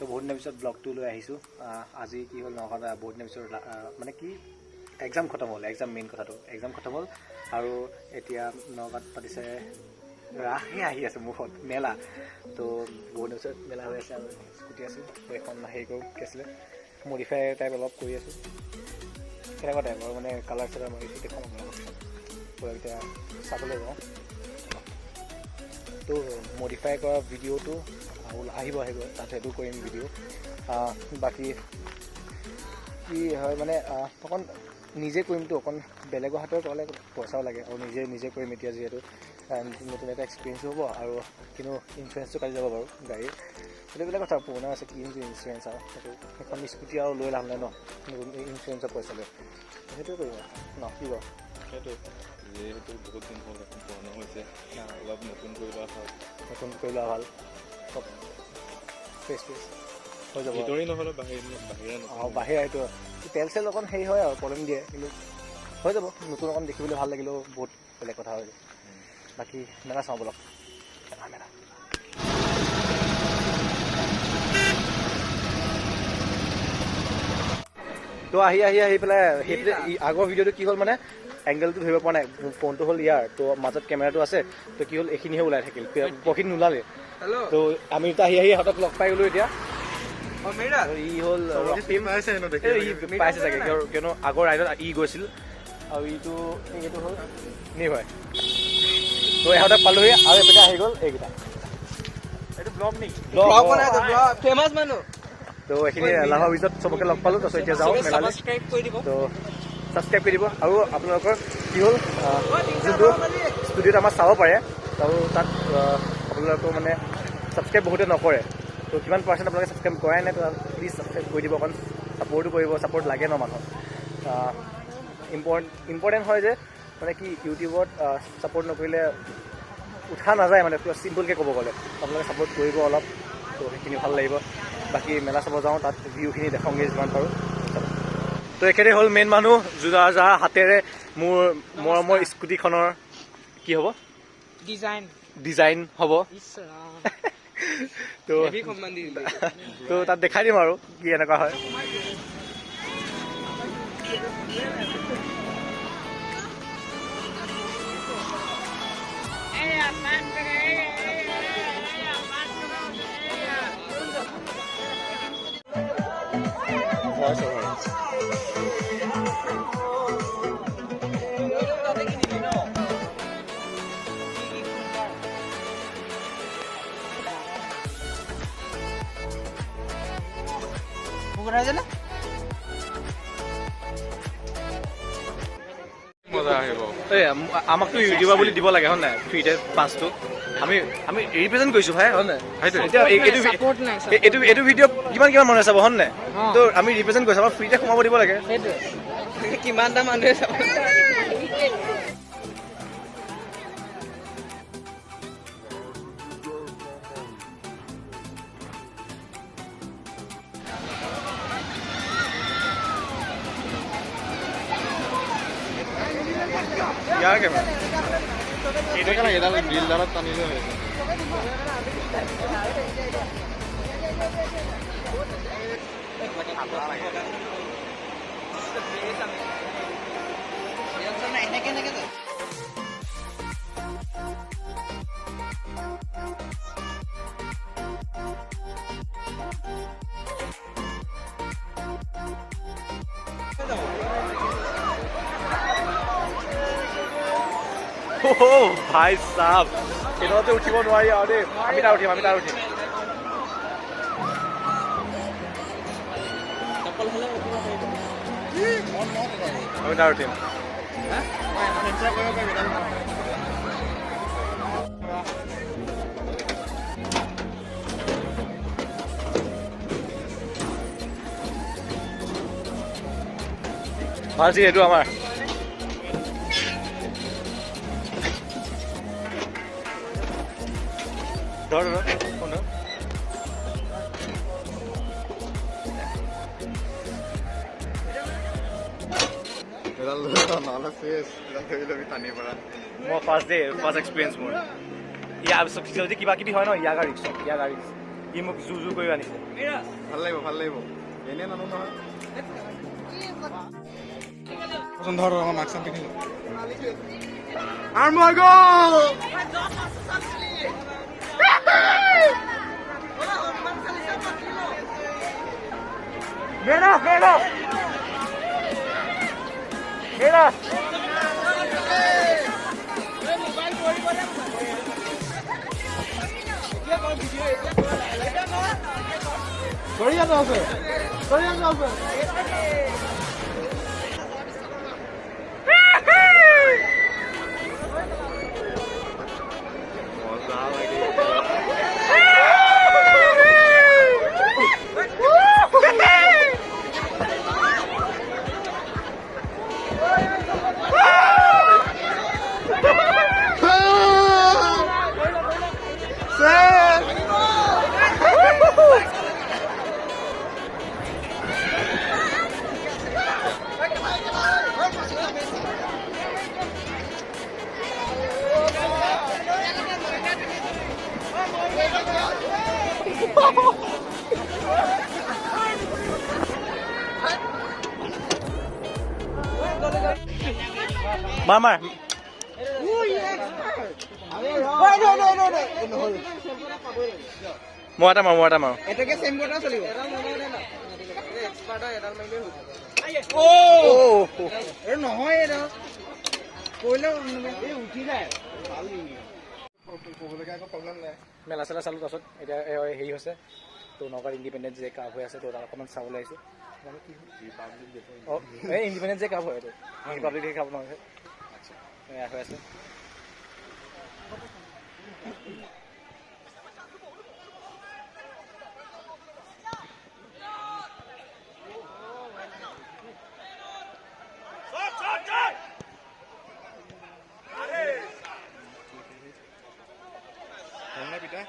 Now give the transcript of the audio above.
তো বহুত দিনৰ পিছত ব্লগটো লৈ আহিছোঁ। আজি কি হ'ল নগাঁৱত বহুত দিনৰ পিছত মানে কি এক্সাম খতম হ'ল, এক্সাম মেইন কথাটো এক্সাম খতম হ'ল আৰু এতিয়া নগাঁৱত পাতিছে ৰাসহে আহি আছে মুখত মেলা। তো বহুত দিনৰ পিছত মেলা হৈ আছে আৰু স্কুটি আছোঁ এখন হেৰি কৰোঁ কি আছিলে মডিফাই টাইপ অলপ কৰি আছোঁ। কেনেকুৱা টাইপ আৰু মানে কালাৰ চালাৰ মাৰিছোঁ দেখুৱাম আপোনালোকক এতিয়া চাবলৈ যাওঁ। তো মডিফাই কৰা ভিডিঅ'টো আহিব তাত সেইটো কৰিম ভিডিঅ'। বাকী কি হয় মানে অকণ নিজে কৰিমতো অকণ বেলেগৰ হাতৰ ক'লে পইচাও লাগে আৰু নিজে কৰিম এতিয়া যিহেতু নতুন এটা এক্সপিৰিয়েঞ্চো হ'ব আৰু কিন্তু ইঞ্চুৰেঞ্চটো কাটি যাব বাৰু গাড়ীৰ সেইটো বেলেগ কথা পুৰণা আছে কি ইঞ্চুৰেঞ্চ আৰু সেইটো সেইখন স্কুটি আৰু লৈ লাভ নাই ন ইঞ্চুৰেঞ্চৰ পইচা লৈ সেইটোৱে কৰিম আৰু ন কি বাৰু সেইটোৱে যিহেতু বহুত দিন হ'ল এখন পুৰণা হৈছে অলপ নতুন কৰি লোৱা ভাল চব ফ্ৰেছ হৈ যাব ভিতৰি নহ'লে বাহিৰা এইটো তেল চেল অকণ হেৰি হয় আৰু প্ৰব্লেম দিয়ে কিন্তু হৈ যাব নতুন অকণ দেখিবলৈ ভাল লাগিলেও বহুত বেলেগ কথা হৈ যায়। বাকী মেলা চাওঁ বলক মেলা তো আহি পেলাই সেই আগৰ ভিডিঅ'টো কি হ'ল মানে এংগেলটো ধৰিব পৰা নাই ফোনটো হ'ল ইয়াৰ তো মাজত কেমেৰাটো আছে তো কি হ'ল এইখিনিহে ওলাই থাকিল প্ৰকৃত নোলালে। তো আমি আহি ইহঁতক লগ পাই গ'লোঁ এতিয়া ই হ'ল পাইছে চাগে কিয়নো আগৰ ৰাইডত ই গৈছিল আৰু এইটো হ'ল নিৰ্ভয়। তো ইহঁতক পালোহি আৰু এপিনে আহি গ'ল এইকেইটা এইটো ব্লগ নেকি ফেমাছ মানুহ। তো এইখিনি লাভৰ ভিতৰত চবকে লগ পালোঁ তাৰপিছত এতিয়া যাওঁ মেলালৈ। তো ছাবস্ক্ৰাইব কৰি দিব আৰু আপোনালোকৰ কি হ'ল যোনটো ষ্টুডিঅ'ত আমাৰ চাব পাৰে আৰু তাত আপোনালোকৰ মানে ছাবস্ক্ৰাইব বহুতে নকৰে তো কিমান পাৰ্চেণ্ট আপোনালোকে ছাবস্ক্ৰাইব কৰাই নাই তো প্লিজ ছাবস্ক্ৰাইব কৰি দিব অকণ ছাপৰ্টো কৰিব ছাপৰ্ট লাগে ন মানুহক ইম্পৰ্টেণ্ট হয় যে মানে কি ইউটিউবত ছাপৰ্ট নকৰিলে উঠা নাযায় মানে পুৰা চিম্পলকৈ ক'ব গ'লে আপোনালোকে ছাপৰ্ট কৰিব অলপ তো সেইখিনি ভাল লাগিব। বাকী মেলা চাব যাওঁ তাত ভিউখিনি দেখাওঁগৈ যিমান পাৰোঁ। তো এখেতে হ'ল মেইন মানুহ যাৰ হাতেৰে মোৰ মৰমৰ স্কুটিখনৰ কি হ'ব ডিজাইন হ'ব তো তাত দেখাই দিম আৰু কি এনেকুৱা হয়। মজা আহিব এই আমাকতো ইউটিউবাৰ বুলি দিব লাগে হয় নাই ফ্ৰীতে পাছটো আমি ৰিপ্ৰেজেণ্ট কৰিছোঁ ভাই হয় নাই এতিয়া এইটো ভিডিঅ' কিমান মানুহে চাব হয় নাই তো আমি ৰিপ্ৰেজেণ্ট কৰিছোঁ আমাক ফ্ৰীতে সোমাব দিব লাগে কিমানটা মানুহে চাব ইয়াৰ কেমেৰা এইটো কাৰণে এডাল গ্ৰিলডালত টানিলে হৈ আছে ভাই চাপ এইডালতে উঠিব নোৱাৰি আৰু দেই আমি তাৰ উঠিম ভাল চি এইটো আমাৰ ধৰ মই ফাৰ্ষ্ট এক্সপিৰিয়েঞ্চ মোৰ ইয়াৰ যদি কিবা কিবি হয় ন ইয়াগা ৰিক্স ই মোক জু কৰি আনিছে। ভাল লাগিব এনেই নানো নহয় ধৰ আমাৰ মাক্স পিন্ধি আৰু মই গ'ল মজা লাগে মাৰ মই এটা মাৰো এটাকে চেম্পু এটা চলিব এক্সপাৰ্ট হয় এডাল মাৰিলে এই নহয় এডাল কৰিলেও এই উঠি যায় ক'বলৈকে একো প্ৰব্লেম নাই মেলা চেলা চালোঁ। তাৰপাছত এতিয়া হেৰি হৈছে তো নগাঁৱত ইণ্ডিপেণ্ডেঞ্চ ডে কাপ হৈ আছে, তো তাত অকণমান চাবলৈ আহিছোঁ। অঁ এই ইণ্ডিপেণ্ডেঞ্চ ডে কাপ হয় এইটো, ৰিপাব্লিক ডে কাপ নহয় হৈ আছে। পিতা